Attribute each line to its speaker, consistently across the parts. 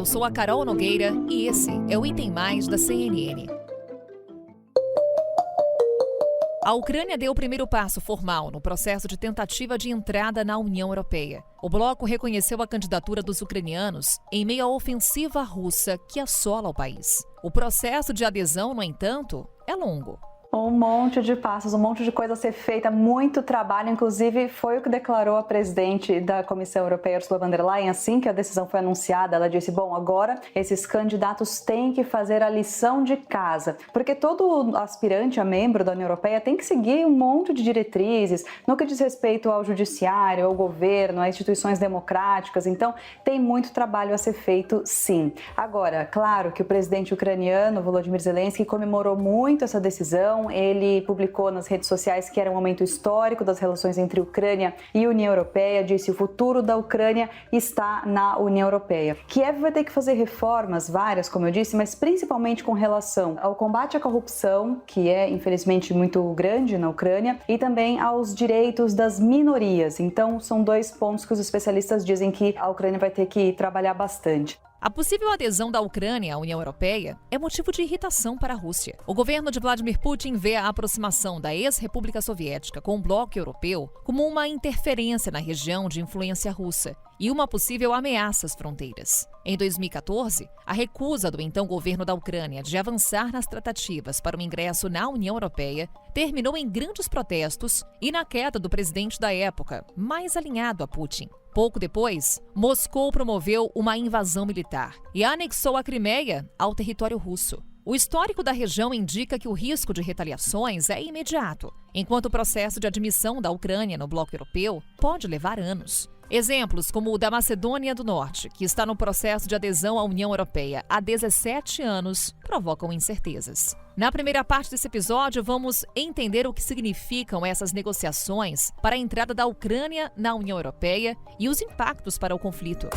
Speaker 1: Eu sou a Carol Nogueira e esse é o Item Mais da CNN. A Ucrânia deu o primeiro passo formal no processo de tentativa de entrada na União Europeia. O bloco reconheceu a candidatura dos ucranianos em meio à ofensiva russa que assola o país. O processo de adesão, no entanto, é longo.
Speaker 2: Um monte de passos, um monte de coisa a ser feita, muito trabalho. Inclusive, foi o que declarou a presidente da Comissão Europeia, Ursula von der Leyen, assim que a decisão foi anunciada. Ela disse, bom, agora esses candidatos têm que fazer a lição de casa, porque todo aspirante a membro da União Europeia tem que seguir um monte de diretrizes no que diz respeito ao judiciário, ao governo, a instituições democráticas. Então, tem muito trabalho a ser feito, sim. Agora, claro que o presidente ucraniano, Volodymyr Zelensky, comemorou muito essa decisão. Ele publicou nas redes sociais que era um momento histórico das relações entre Ucrânia e União Europeia, disse o futuro da Ucrânia está na União Europeia. Kiev vai ter que fazer reformas, várias, como eu disse, mas principalmente com relação ao combate à corrupção, que é infelizmente muito grande na Ucrânia, e também aos direitos das minorias. Então, são dois pontos que os especialistas dizem que a Ucrânia vai ter que trabalhar bastante.
Speaker 1: A possível adesão da Ucrânia à União Europeia é motivo de irritação para a Rússia. O governo de Vladimir Putin vê a aproximação da ex-República Soviética com o bloco europeu como uma interferência na região de influência russa e uma possível ameaça às fronteiras. Em 2014, a recusa do então governo da Ucrânia de avançar nas tratativas para o ingresso na União Europeia terminou em grandes protestos e na queda do presidente da época, mais alinhado a Putin. Pouco depois, Moscou promoveu uma invasão militar e anexou a Crimeia ao território russo. O histórico da região indica que o risco de retaliações é imediato, enquanto o processo de admissão da Ucrânia no bloco europeu pode levar anos. Exemplos como o da Macedônia do Norte, que está no processo de adesão à União Europeia há 17 anos, provocam incertezas. Na primeira parte desse episódio, vamos entender o que significam essas negociações para a entrada da Ucrânia na União Europeia e os impactos para o conflito.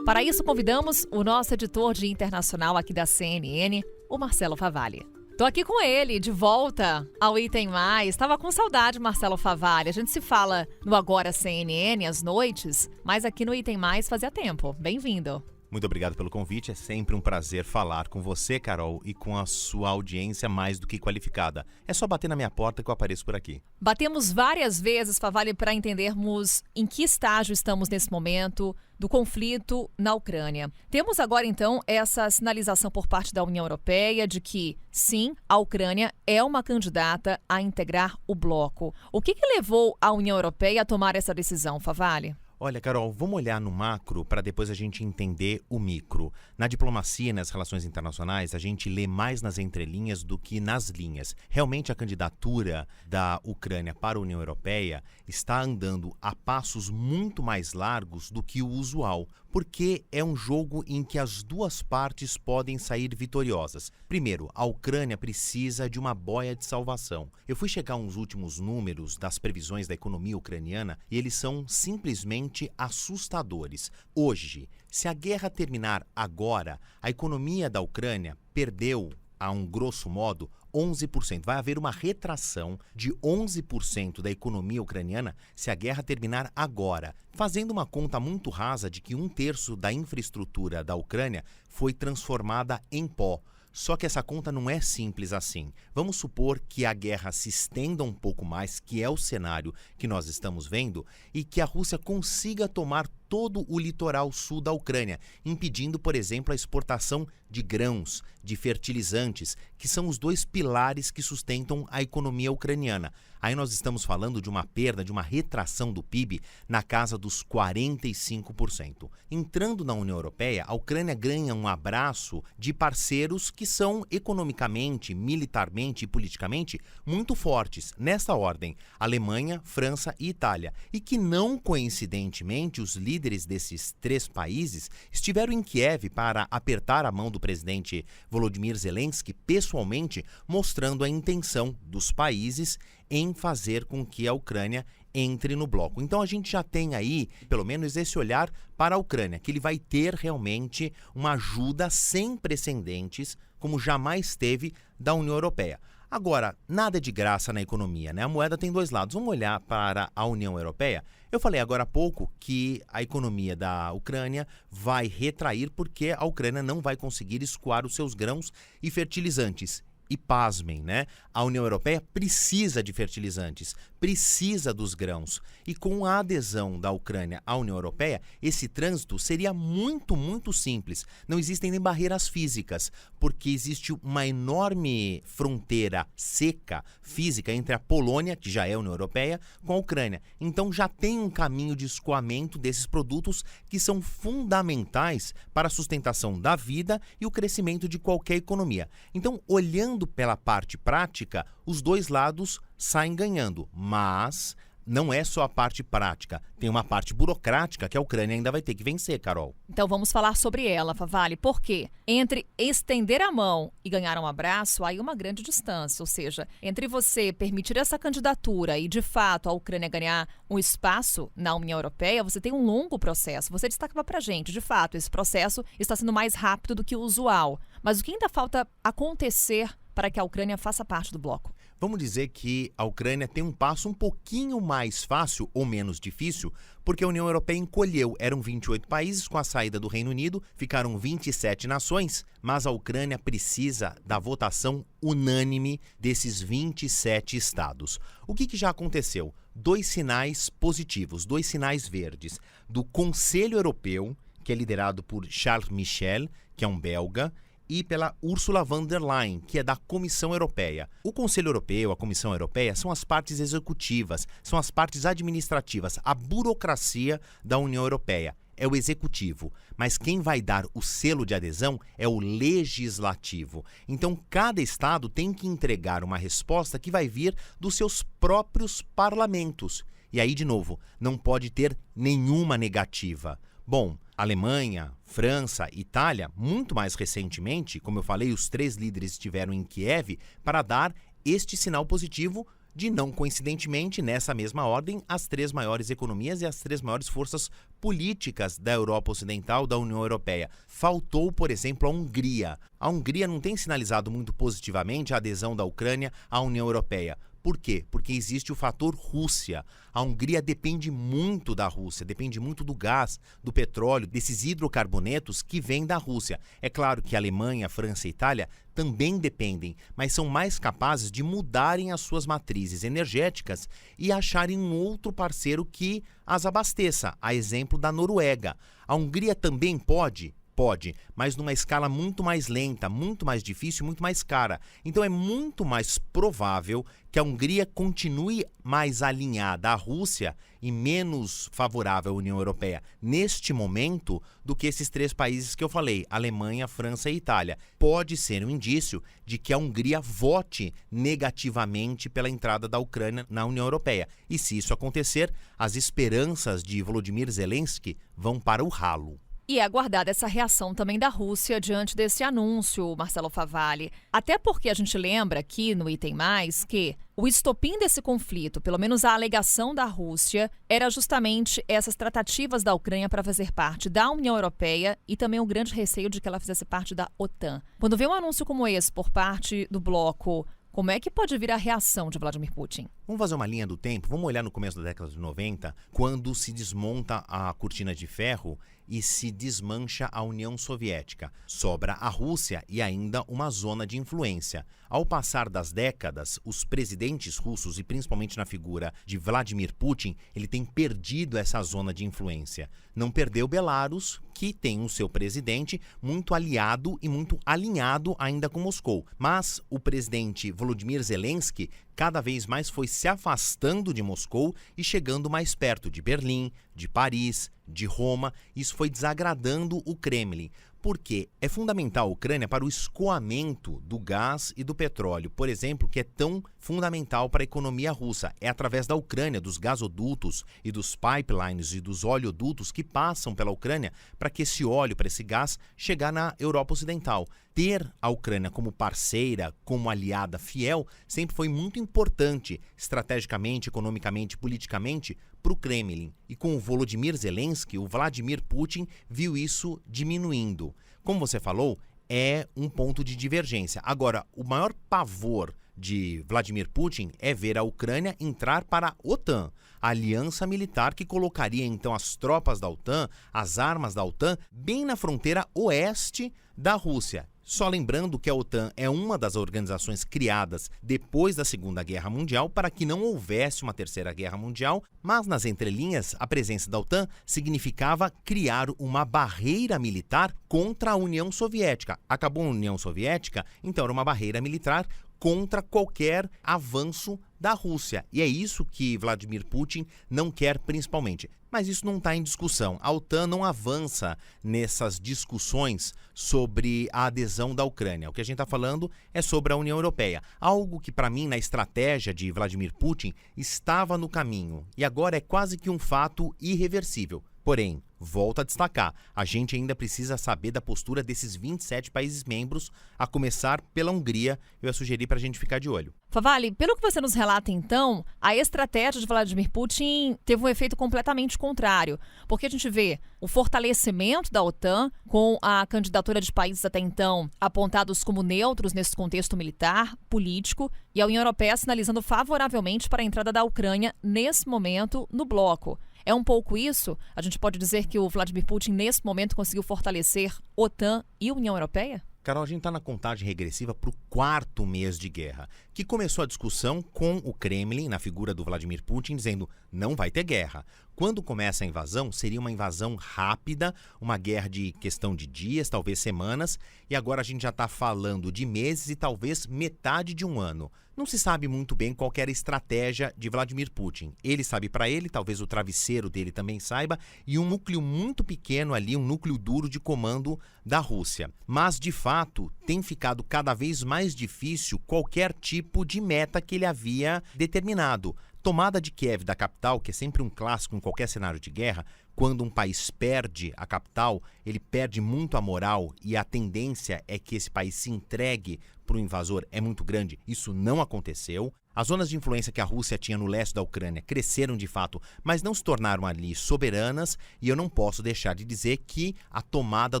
Speaker 1: Para isso, convidamos o nosso editor de internacional aqui da CNN, o Marcelo Favalli. Tô aqui com ele, de volta ao Item Mais. Estava com saudade, Marcelo Favalli. A gente se fala no Agora CNN às noites, mas aqui no Item Mais fazia tempo. Bem-vindo.
Speaker 3: Muito obrigado pelo convite. É sempre um prazer falar com você, Carol, e com a sua audiência mais do que qualificada. É só bater na minha porta que eu apareço por aqui.
Speaker 1: Batemos várias vezes, Favalli, para entendermos em que estágio estamos nesse momento do conflito na Ucrânia. Temos agora, então, essa sinalização por parte da União Europeia de que, sim, a Ucrânia é uma candidata a integrar o bloco. O que levou a União Europeia a tomar essa decisão, Favalli?
Speaker 3: Olha, Carol, vamos olhar no macro para depois a gente entender o micro. Na diplomacia e nas relações internacionais, a gente lê mais nas entrelinhas do que nas linhas. Realmente, a candidatura da Ucrânia para a União Europeia está andando a passos muito mais largos do que o usual, porque é um jogo em que as duas partes podem sair vitoriosas. Primeiro, a Ucrânia precisa de uma boia de salvação. Eu fui checar uns últimos números das previsões da economia ucraniana e eles são simplesmente assustadores. Hoje, se a guerra terminar agora, a economia da Ucrânia perdeu, a um grosso modo, 11%. Vai haver uma retração de 11% da economia ucraniana se a guerra terminar agora. Fazendo uma conta muito rasa de que 1/3 da infraestrutura da Ucrânia foi transformada em pó. Só que essa conta não é simples assim. Vamos supor que a guerra se estenda um pouco mais, que é o cenário que nós estamos vendo, e que a Rússia consiga tomar todo o litoral sul da Ucrânia, impedindo, por exemplo, a exportação de grãos, de fertilizantes, que são os dois pilares que sustentam a economia ucraniana. Aí nós estamos falando de uma perda, de uma retração do PIB na casa dos 45%. Entrando na União Europeia, a Ucrânia ganha um abraço de parceiros que são economicamente, militarmente e politicamente muito fortes. Nesta ordem, Alemanha, França e Itália. E que não coincidentemente os líderes desses três países estiveram em Kiev para apertar a mão do presidente Volodymyr Zelensky pessoalmente, mostrando a intenção dos países em fazer com que a Ucrânia entre no bloco. Então a gente já tem aí, pelo menos, esse olhar para a Ucrânia, que ele vai ter realmente uma ajuda sem precedentes como jamais teve da União Europeia. Agora, nada é de graça na economia, né? A moeda tem dois lados. Vamos olhar para a União Europeia. Eu falei agora há pouco que a economia da Ucrânia vai retrair porque a Ucrânia não vai conseguir escoar os seus grãos e fertilizantes. E pasmem, né? A União Europeia precisa de fertilizantes, precisa dos grãos. E com a adesão da Ucrânia à União Europeia, esse trânsito seria muito, muito simples. Não existem nem barreiras físicas, porque existe uma enorme fronteira seca, física, entre a Polônia, que já é a União Europeia, com a Ucrânia. Então já tem um caminho de escoamento desses produtos que são fundamentais para a sustentação da vida e o crescimento de qualquer economia. Então, olhando pela parte prática, os dois lados saem ganhando, mas não é só a parte prática, tem uma parte burocrática que a Ucrânia ainda vai ter que vencer, Carol.
Speaker 1: Então vamos falar sobre ela, Favale, porque entre estender a mão e ganhar um abraço, há aí uma grande distância, ou seja, entre você permitir essa candidatura e de fato a Ucrânia ganhar um espaço na União Europeia, você tem um longo processo. Você destacava pra gente, de fato, esse processo está sendo mais rápido do que o usual, mas o que ainda falta acontecer para que a Ucrânia faça parte do bloco?
Speaker 3: Vamos dizer que a Ucrânia tem um passo um pouquinho mais fácil ou menos difícil, porque a União Europeia encolheu. Eram 28 países, com a saída do Reino Unido, ficaram 27 nações, mas a Ucrânia precisa da votação unânime desses 27 estados. O que já aconteceu? Dois sinais positivos, dois sinais verdes. Do Conselho Europeu, que é liderado por Charles Michel, que é um belga, e pela Ursula von der Leyen, que é da Comissão Europeia. O Conselho Europeu, a Comissão Europeia, são as partes executivas, são as partes administrativas, a burocracia da União Europeia. É o executivo, mas quem vai dar o selo de adesão é o legislativo. Então, cada estado tem que entregar uma resposta que vai vir dos seus próprios parlamentos. E aí, de novo, não pode ter nenhuma negativa. Bom, Alemanha, França, Itália, muito mais recentemente, como eu falei, os 3 líderes estiveram em Kiev para dar este sinal positivo de, não coincidentemente, nessa mesma ordem, as 3 maiores economias e as 3 maiores forças políticas da Europa Ocidental, da União Europeia. Faltou, por exemplo, a Hungria. A Hungria não tem sinalizado muito positivamente a adesão da Ucrânia à União Europeia. Por quê? Porque existe o fator Rússia. A Hungria depende muito da Rússia, depende muito do gás, do petróleo, desses hidrocarbonetos que vêm da Rússia. É claro que a Alemanha, França e Itália também dependem, mas são mais capazes de mudarem as suas matrizes energéticas e acharem um outro parceiro que as abasteça, a exemplo da Noruega. A Hungria também pode? Pode, mas numa escala muito mais lenta, muito mais difícil, muito mais cara. Então é muito mais provável que a Hungria continue mais alinhada à Rússia e menos favorável à União Europeia neste momento do que esses 3 países que eu falei, Alemanha, França e Itália. Pode ser um indício de que a Hungria vote negativamente pela entrada da Ucrânia na União Europeia. E se isso acontecer, as esperanças de Volodymyr Zelensky vão para o ralo.
Speaker 1: E é aguardada essa reação também da Rússia diante desse anúncio, Marcelo Favale. Até porque a gente lembra aqui no Item Mais que o estopim desse conflito, pelo menos a alegação da Rússia, era justamente essas tratativas da Ucrânia para fazer parte da União Europeia e também o grande receio de que ela fizesse parte da OTAN. Quando vê um anúncio como esse por parte do bloco, como é que pode vir a reação de Vladimir Putin?
Speaker 3: Vamos fazer uma linha do tempo, vamos olhar no começo da década de 90, quando se desmonta a cortina de ferro e se desmancha a União Soviética. Sobra a Rússia e ainda uma zona de influência. Ao passar das décadas, os presidentes russos, e principalmente na figura de Vladimir Putin, ele tem perdido essa zona de influência. Não perdeu Belarus, que tem o seu presidente muito aliado e muito alinhado ainda com Moscou. Mas o presidente Volodymyr Zelensky cada vez mais foi se afastando de Moscou e chegando mais perto de Berlim, de Paris, de Roma. Isso foi desagradando o Kremlin. Porque é fundamental a Ucrânia para o escoamento do gás e do petróleo, por exemplo, que é tão fundamental para a economia russa. É através da Ucrânia, dos gasodutos e dos pipelines e dos oleodutos que passam pela Ucrânia para que esse óleo, para esse gás, chegar na Europa Ocidental. Ter a Ucrânia como parceira, como aliada fiel, sempre foi muito importante, estrategicamente, economicamente, politicamente, para o Kremlin. E com o Volodymyr Zelensky, o Vladimir Putin viu isso diminuindo. Como você falou, é um ponto de divergência. Agora, o maior pavor de Vladimir Putin é ver a Ucrânia entrar para a OTAN, a aliança militar que colocaria então as tropas da OTAN, as armas da OTAN, bem na fronteira oeste da Rússia. Só lembrando que a OTAN é uma das organizações criadas depois da Segunda Guerra Mundial para que não houvesse uma Terceira Guerra Mundial, mas nas entrelinhas a presença da OTAN significava criar uma barreira militar contra a União Soviética. Acabou a União Soviética, então era uma barreira militar contra qualquer avanço da Rússia. E é isso que Vladimir Putin não quer principalmente. Mas isso não está em discussão. A OTAN não avança nessas discussões sobre a adesão da Ucrânia. O que a gente está falando é sobre a União Europeia. Algo que, para mim, na estratégia de Vladimir Putin, estava no caminho. E agora é quase que um fato irreversível. Porém, volto a destacar, a gente ainda precisa saber da postura desses 27 países membros, a começar pela Hungria. Eu ia sugerir para a gente ficar de olho.
Speaker 1: Favale, pelo que você nos relata então, a estratégia de Vladimir Putin teve um efeito completamente contrário, porque a gente vê o fortalecimento da OTAN com a candidatura de países até então apontados como neutros nesse contexto militar, político, e a União Europeia sinalizando favoravelmente para a entrada da Ucrânia nesse momento no bloco. É um pouco isso? A gente pode dizer que o Vladimir Putin, nesse momento, conseguiu fortalecer OTAN e União Europeia?
Speaker 3: Carol, a gente está na contagem regressiva para o 4º mês de guerra, que começou a discussão com o Kremlin, na figura do Vladimir Putin, dizendo não vai ter guerra. Quando começa a invasão, seria uma invasão rápida, uma guerra de questão de dias, talvez semanas, e agora a gente já está falando de meses e talvez metade de um ano. Não se sabe muito bem qual era a estratégia de Vladimir Putin. Ele sabe para ele, talvez o travesseiro dele também saiba, e um núcleo muito pequeno ali, um núcleo duro de comando da Rússia. Mas, de fato, tem ficado cada vez mais difícil qualquer tipo de meta que ele havia determinado. Tomada de Kiev, da capital, que é sempre um clássico em qualquer cenário de guerra, quando um país perde a capital, ele perde muito a moral e a tendência é que esse país se entregue para o invasor é muito grande. Isso não aconteceu. As zonas de influência que a Rússia tinha no leste da Ucrânia cresceram de fato, mas não se tornaram ali soberanas, e eu não posso deixar de dizer que a tomada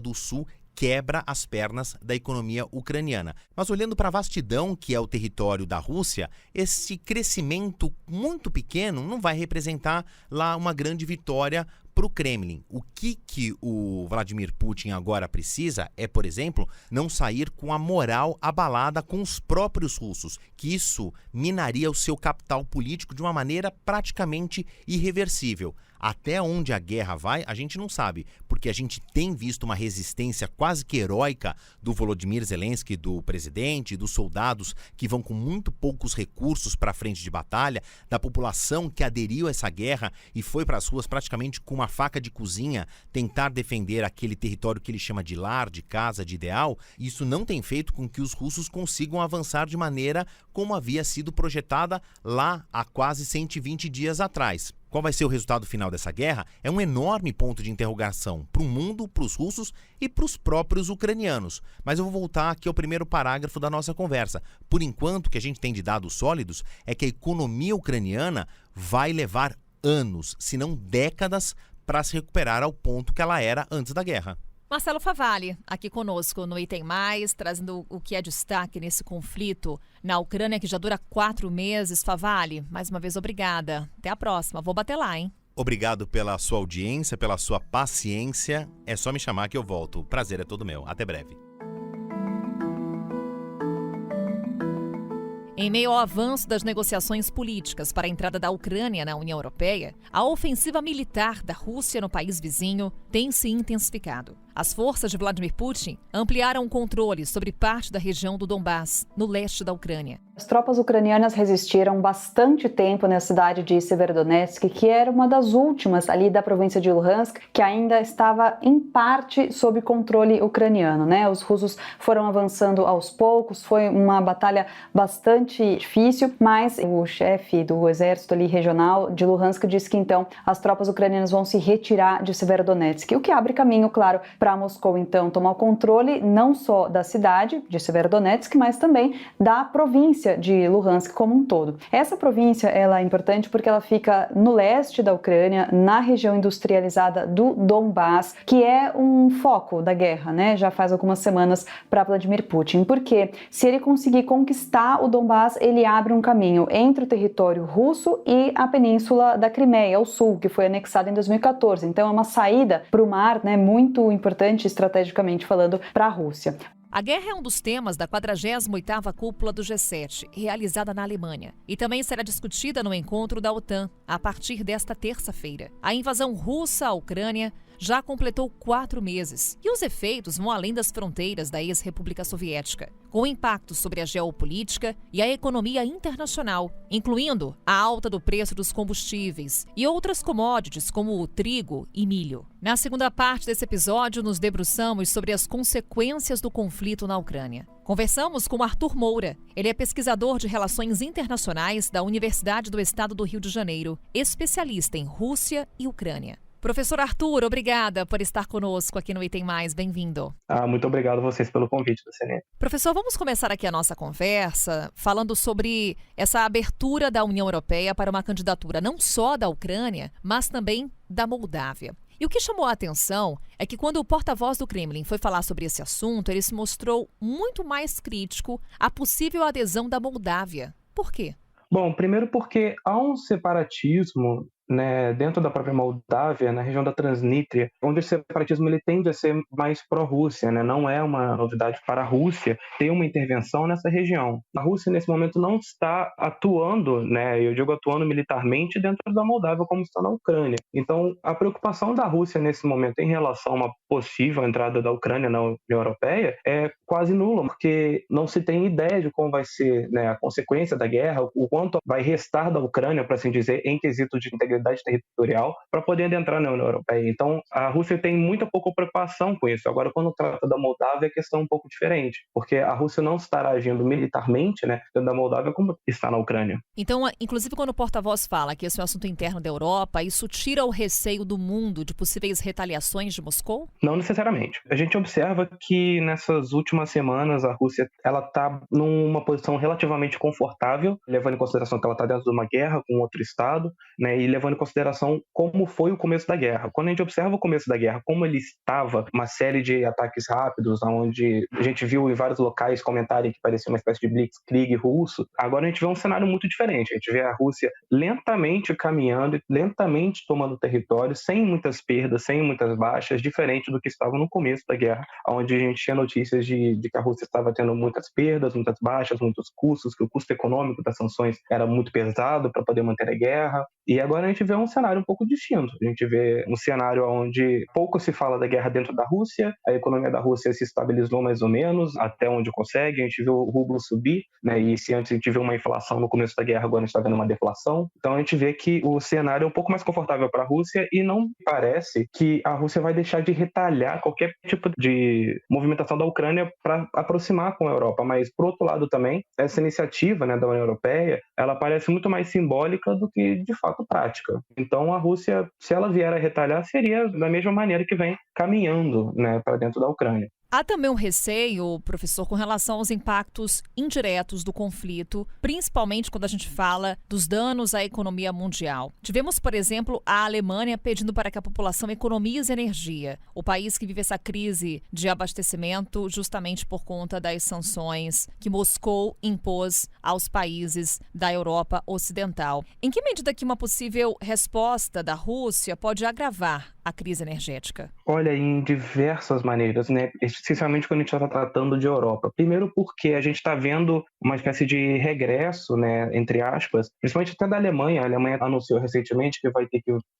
Speaker 3: do sul quebra as pernas da economia ucraniana. Mas olhando para a vastidão que é o território da Rússia, esse crescimento muito pequeno não vai representar lá uma grande vitória para o Kremlin. O que o Vladimir Putin agora precisa é, por exemplo, não sair com a moral abalada com os próprios russos, que isso minaria o seu capital político de uma maneira praticamente irreversível. Até onde a guerra vai, a gente não sabe, porque a gente tem visto uma resistência quase que heróica do Volodymyr Zelensky, do presidente, dos soldados que vão com muito poucos recursos para a frente de batalha, da população que aderiu a essa guerra e foi para as ruas praticamente com uma faca de cozinha tentar defender aquele território que ele chama de lar, de casa, de ideal. Isso não tem feito com que os russos consigam avançar de maneira como havia sido projetada lá há quase 120 dias atrás. Qual vai ser o resultado final dessa guerra? É um enorme ponto de interrogação para o mundo, para os russos e para os próprios ucranianos. Mas eu vou voltar aqui ao primeiro parágrafo da nossa conversa. Por enquanto, o que a gente tem de dados sólidos é que a economia ucraniana vai levar anos, se não décadas, para se recuperar ao ponto que ela era antes da guerra.
Speaker 1: Marcelo Favale, aqui conosco no Item Mais, trazendo o que é destaque nesse conflito na Ucrânia, que já dura 4 meses. Favale, mais uma vez, obrigada. Até a próxima. Vou bater lá, hein?
Speaker 3: Obrigado pela sua audiência, pela sua paciência. É só me chamar que eu volto. O prazer é todo meu. Até breve.
Speaker 1: Em meio ao avanço das negociações políticas para a entrada da Ucrânia na União Europeia, a ofensiva militar da Rússia no país vizinho tem se intensificado. As forças de Vladimir Putin ampliaram o controle sobre parte da região do Donbass, no leste da Ucrânia.
Speaker 2: As tropas ucranianas resistiram bastante tempo na cidade de Severodonetsk, que era uma das últimas ali da província de Luhansk, que ainda estava em parte sob controle ucraniano, né? Os russos foram avançando aos poucos, foi uma batalha bastante difícil, mas o chefe do exército ali regional de Luhansk disse que então as tropas ucranianas vão se retirar de Severodonetsk, o que abre caminho, claro, para para Moscou, então, tomar o controle não só da cidade de Severodonetsk, mas também da província de Luhansk como um todo. Essa província ela é importante porque ela fica no leste da Ucrânia, na região industrializada do Donbás, que é um foco da guerra, né? Já faz algumas semanas para Vladimir Putin. Porque se ele conseguir conquistar o Donbás, ele abre um caminho entre o território russo e a península da Crimeia, ao sul, que foi anexada em 2014. Então é uma saída para o mar, né, muito importante estrategicamente falando para a Rússia.
Speaker 1: A guerra é um dos temas da 48ª Cúpula do G7, realizada na Alemanha, e também será discutida no encontro da OTAN, a partir desta terça-feira. A invasão russa à Ucrânia já completou 4 meses, e os efeitos vão além das fronteiras da ex-República Soviética, com impactos sobre a geopolítica e a economia internacional, incluindo a alta do preço dos combustíveis e outras commodities como o trigo e milho. Na segunda parte desse episódio, nos debruçamos sobre as consequências do conflito na Ucrânia. Conversamos com Arthur Moura. Ele é pesquisador de relações internacionais da Universidade do Estado do Rio de Janeiro, especialista em Rússia e Ucrânia. Professor Arthur, obrigada por estar conosco aqui no Item Mais. Bem-vindo.
Speaker 4: Muito obrigado a vocês pelo convite da CNN.
Speaker 1: Professor, vamos começar aqui a nossa conversa falando sobre essa abertura da União Europeia para uma candidatura não só da Ucrânia, mas também da Moldávia. E o que chamou a atenção é que quando o porta-voz do Kremlin foi falar sobre esse assunto, ele se mostrou muito mais crítico à possível adesão da Moldávia. Por quê?
Speaker 4: Bom, primeiro porque há um separatismo, né, dentro da própria Moldávia, na região da Transnistria, onde o separatismo ele tende a ser mais pró-Rússia, né? Não é uma novidade para a Rússia ter uma intervenção nessa região. A Rússia, nesse momento, não está atuando, né, eu digo atuando militarmente dentro da Moldávia como está na Ucrânia. Então, a preocupação da Rússia nesse momento em relação a uma possível entrada da Ucrânia na União Europeia é quase nula, porque não se tem ideia de como vai ser, né, a consequência da guerra, o quanto vai restar da Ucrânia, para assim dizer, em quesito de integridade territorial para poder adentrar na União Europeia. Então, a Rússia tem muita pouca preocupação com isso. Agora, quando trata da Moldávia, a questão é um pouco diferente, porque a Rússia não estará agindo militarmente, né, dentro da Moldávia como está na Ucrânia.
Speaker 1: Então, inclusive quando o porta-voz fala que esse é um assunto interno da Europa, isso tira o receio do mundo de possíveis retaliações de Moscou?
Speaker 4: Não necessariamente. A gente observa que nessas últimas semanas a Rússia ela está numa posição relativamente confortável, levando em consideração que ela está dentro de uma guerra com outro estado, né, e levando em consideração como foi o começo da guerra. Quando a gente observa o começo da guerra, como ele estava, uma série de ataques rápidos, onde a gente viu em vários locais comentarem que parecia uma espécie de blitzkrieg russo, agora a gente vê um cenário muito diferente. A gente vê a Rússia lentamente caminhando, lentamente tomando território, sem muitas perdas, sem muitas baixas, diferente do que estava no começo da guerra, onde a gente tinha notícias de que a Rússia estava tendo muitas perdas, muitas baixas, muitos custos, que o custo econômico das sanções era muito pesado para poder manter a guerra. E agora a gente vê um cenário um pouco distinto. A gente vê um cenário onde pouco se fala da guerra dentro da Rússia, a economia da Rússia se estabilizou mais ou menos, até onde consegue, a gente vê o rublo subir, né? E se antes a gente viu uma inflação no começo da guerra, agora a gente está vendo uma deflação. Então a gente vê que o cenário é um pouco mais confortável para a Rússia e não parece que a Rússia vai deixar de retalhar qualquer tipo de movimentação da Ucrânia para aproximar com a Europa. Mas, por outro lado também, essa iniciativa, né, da União Europeia, ela parece muito mais simbólica do que, de fato, prática. Então a Rússia, se ela vier a retalhar, seria da mesma maneira que vem caminhando, né, para dentro da Ucrânia.
Speaker 1: Há também um receio, professor, com relação aos impactos indiretos do conflito, principalmente quando a gente fala dos danos à economia mundial. Tivemos, por exemplo, a Alemanha pedindo para que a população economize energia, o país que vive essa crise de abastecimento justamente por conta das sanções que Moscou impôs aos países da Europa Ocidental. Em que medida que uma possível resposta da Rússia pode agravar a crise energética?
Speaker 4: Olha, em diversas maneiras, né? Especialmente quando a gente está tratando de Europa. Primeiro porque a gente está vendo uma espécie de regresso, né, entre aspas, principalmente até da Alemanha. A Alemanha anunciou recentemente que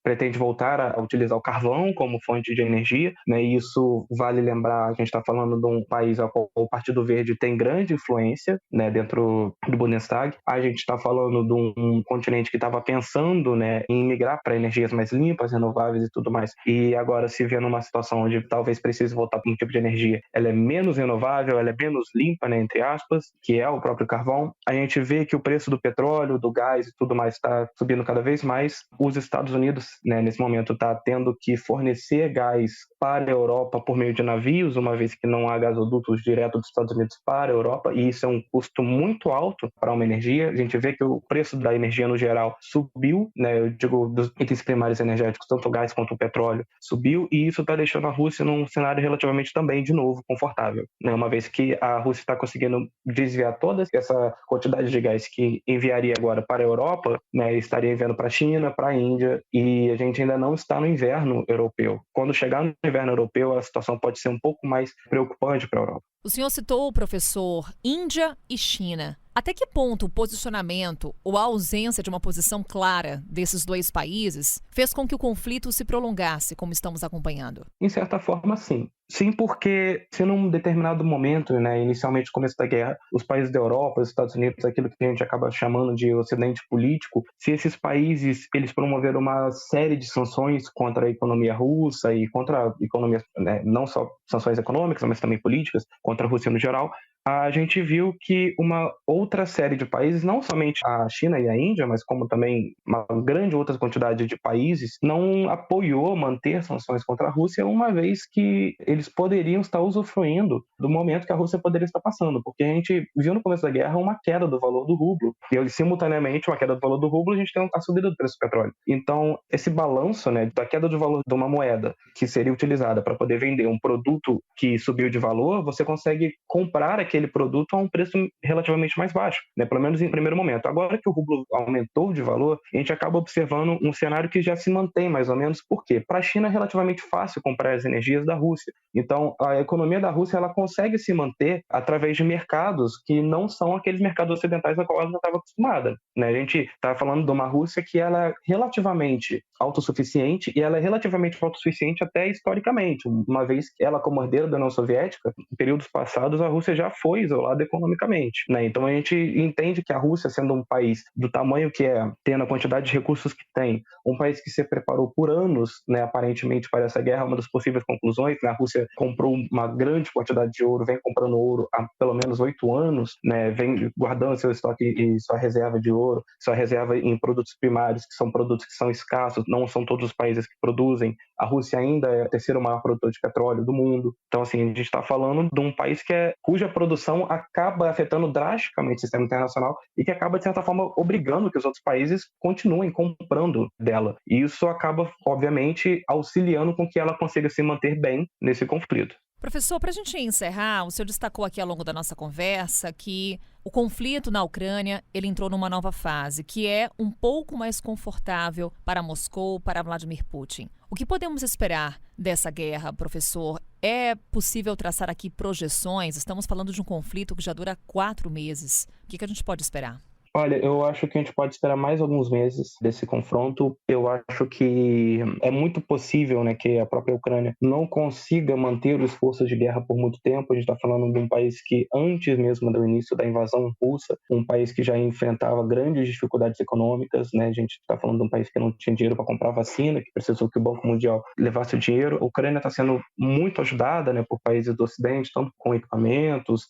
Speaker 4: pretende voltar a utilizar o carvão como fonte de energia, né? E isso vale lembrar, a gente está falando de um país ao qual o Partido Verde tem grande influência, né, dentro do Bundestag. A gente está falando de um continente que estava pensando, né, em migrar para energias mais limpas, renováveis e tudo mais. E agora se vê numa situação onde talvez precise voltar para um tipo de energia, ela é menos renovável, ela é menos limpa, né, entre aspas, que é o próprio carvão. A gente vê que o preço do petróleo, do gás e tudo mais está subindo cada vez mais. Os Estados Unidos, né, nesse momento, está tendo que fornecer gás para a Europa por meio de navios, uma vez que não há gasodutos direto dos Estados Unidos para a Europa, e isso é um custo muito alto para uma energia. A gente vê que o preço da energia no geral subiu, né? Eu digo dos itens primários energéticos, tanto o gás quanto o petróleo, subiu, e isso está deixando a Rússia num cenário relativamente também, de novo, confortável, né? Uma vez que a Rússia está conseguindo desviar toda essa quantidade de gás que enviaria agora para a Europa, né? Estaria enviando para a China, para a Índia, e a gente ainda não está no inverno europeu. Quando chegar no inverno europeu, a situação pode ser um pouco mais preocupante para a Europa.
Speaker 1: O senhor citou, professor, Índia e China. Até que ponto o posicionamento ou a ausência de uma posição clara desses dois países fez com que o conflito se prolongasse, como estamos acompanhando?
Speaker 4: Em certa forma, sim. Sim, porque se num determinado momento, né, inicialmente no começo da guerra, os países da Europa, os Estados Unidos, aquilo que a gente acaba chamando de ocidente político, se esses países eles promoveram uma série de sanções contra a economia russa e contra a economia, né, não só sanções econômicas, mas também políticas, contra a Rússia no geral, a gente viu que uma outra série de países, não somente a China e a Índia, mas como também uma grande outra quantidade de países, não apoiou manter sanções contra a Rússia, uma vez que eles poderiam estar usufruindo do momento que a Rússia poderia estar passando, porque a gente viu no começo da guerra uma queda do valor do rublo, e simultaneamente uma queda do valor do rublo, a gente tem a subida do preço do petróleo. Então, esse balanço, né, da queda do valor de uma moeda que seria utilizada para poder vender um produto que subiu de valor, você consegue comprar aquele produto a um preço relativamente mais baixo, né? Pelo menos em primeiro momento. Agora que o rublo aumentou de valor, a gente acaba observando um cenário que já se mantém mais ou menos. Por quê? Para a China é relativamente fácil comprar as energias da Rússia. Então, a economia da Rússia ela consegue se manter através de mercados que não são aqueles mercados ocidentais a qual ela já estava acostumada, né? A gente está falando de uma Rússia que ela é relativamente autossuficiente, e ela é relativamente autossuficiente até historicamente, uma vez que ela, como herdeira da União Soviética, em períodos passados, a Rússia já foi isolada economicamente, né? Então a gente entende que a Rússia, sendo um país do tamanho que é, tendo a quantidade de recursos que tem, um país que se preparou por anos, né, aparentemente para essa guerra, uma das possíveis conclusões, né, a Rússia comprou uma grande quantidade de ouro, vem comprando ouro há pelo menos 8 anos, né, vem guardando seu estoque e sua reserva de ouro, sua reserva em produtos primários, que são produtos que são escassos, não são todos os países que produzem. A Rússia ainda é o terceiro maior produtor de petróleo do mundo. Então, assim, a gente está falando de um país cuja produção acaba afetando drasticamente o sistema internacional e que acaba, de certa forma, obrigando que os outros países continuem comprando dela. E isso acaba, obviamente, auxiliando com que ela consiga se manter bem nesse conflito.
Speaker 1: Professor, para a gente encerrar, o senhor destacou aqui ao longo da nossa conversa que o conflito na Ucrânia ele entrou numa nova fase, que é um pouco mais confortável para Moscou, para Vladimir Putin. O que podemos esperar dessa guerra, professor? É possível traçar aqui projeções? Estamos falando de um conflito que já dura 4 meses. O que a gente pode esperar?
Speaker 4: Olha, eu acho que a gente pode esperar mais alguns meses desse confronto. Eu acho que é muito possível, né, que a própria Ucrânia não consiga manter o esforço de guerra por muito tempo. A gente está falando de um país que, antes mesmo do início da invasão russa, um país que já enfrentava grandes dificuldades econômicas, né? A gente está falando de um país que não tinha dinheiro para comprar vacina, que precisou que o Banco Mundial levasse o dinheiro. A Ucrânia está sendo muito ajudada, né, por países do Ocidente, tanto com equipamentos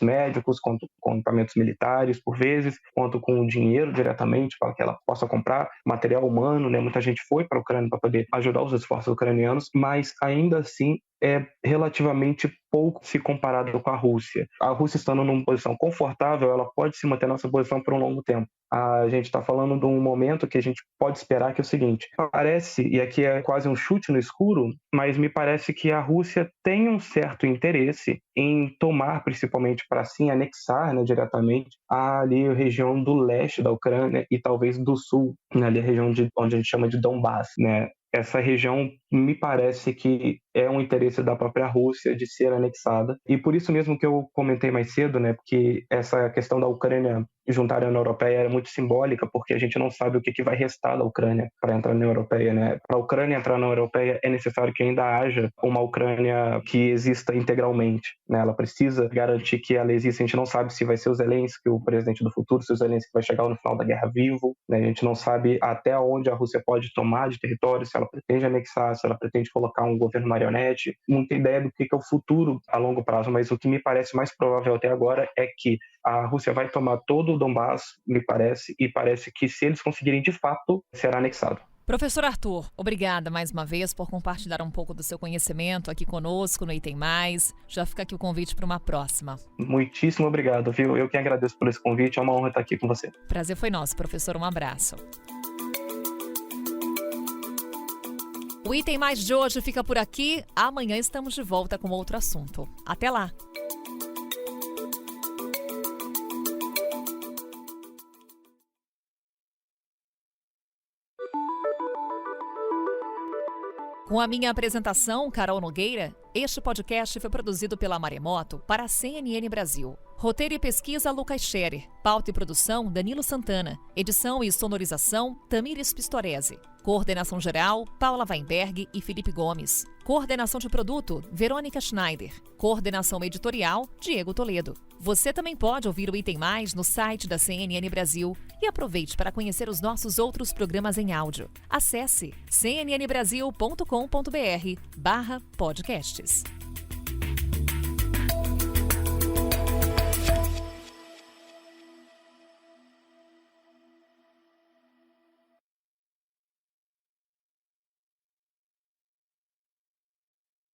Speaker 4: médicos, quanto com equipamentos militares, por vezes, quanto com o dinheiro diretamente para que ela possa comprar material humano, né? Muita gente foi para a Ucrânia para poder ajudar os esforços ucranianos, mas ainda assim é relativamente pouco se comparado com a Rússia. A Rússia, estando numa posição confortável, ela pode se manter nessa posição por um longo tempo. A gente está falando de um momento que a gente pode esperar, que é o seguinte: parece, e aqui é quase um chute no escuro, mas me parece que a Rússia tem um certo interesse em tomar, principalmente para assim anexar, né, diretamente ali a região do leste da Ucrânia e talvez do sul, né, ali a região onde a gente chama de Donbass, né? Essa região me parece que é um interesse da própria Rússia de ser anexada. E por isso mesmo que eu comentei mais cedo, né, porque essa questão da Ucrânia juntar à União Europeia é muito simbólica, porque a gente não sabe o que vai restar da Ucrânia para entrar na União Europeia, né? Para a Ucrânia entrar na União Europeia é necessário que ainda haja uma Ucrânia que exista integralmente, né? Ela precisa garantir que ela existe. A gente não sabe se vai ser o Zelensky, o presidente do futuro, se o Zelensky vai chegar no final da guerra vivo, né? A gente não sabe até onde a Rússia pode tomar de território, se ela pretende anexar, se ela pretende colocar um governo marionete. Não tem ideia do que é o futuro a longo prazo, mas o que me parece mais provável até agora é que a Rússia vai tomar todo o Donbass, me parece, e parece que se eles conseguirem de fato, será anexado.
Speaker 1: Professor Arthur, obrigada mais uma vez por compartilhar um pouco do seu conhecimento aqui conosco no Item Mais. Já fica aqui o convite para uma próxima.
Speaker 4: Muitíssimo obrigado, viu? Eu que agradeço por esse convite, é uma honra estar aqui com você.
Speaker 1: Prazer foi nosso, professor. Um abraço. O Item Mais de hoje fica por aqui. Amanhã estamos de volta com outro assunto. Até lá! Com a minha apresentação, Carol Nogueira, este podcast foi produzido pela Maremoto para a CNN Brasil. Roteiro e pesquisa, Lucas Scherer. Pauta e produção, Danilo Santana. Edição e sonorização, Tamires Pistorese. Coordenação geral, Paula Weinberg e Felipe Gomes. Coordenação de produto, Verônica Schneider. Coordenação editorial, Diego Toledo. Você também pode ouvir o Item Mais no site da CNN Brasil e aproveite para conhecer os nossos outros programas em áudio. Acesse cnnbrasil.com.br/podcasts.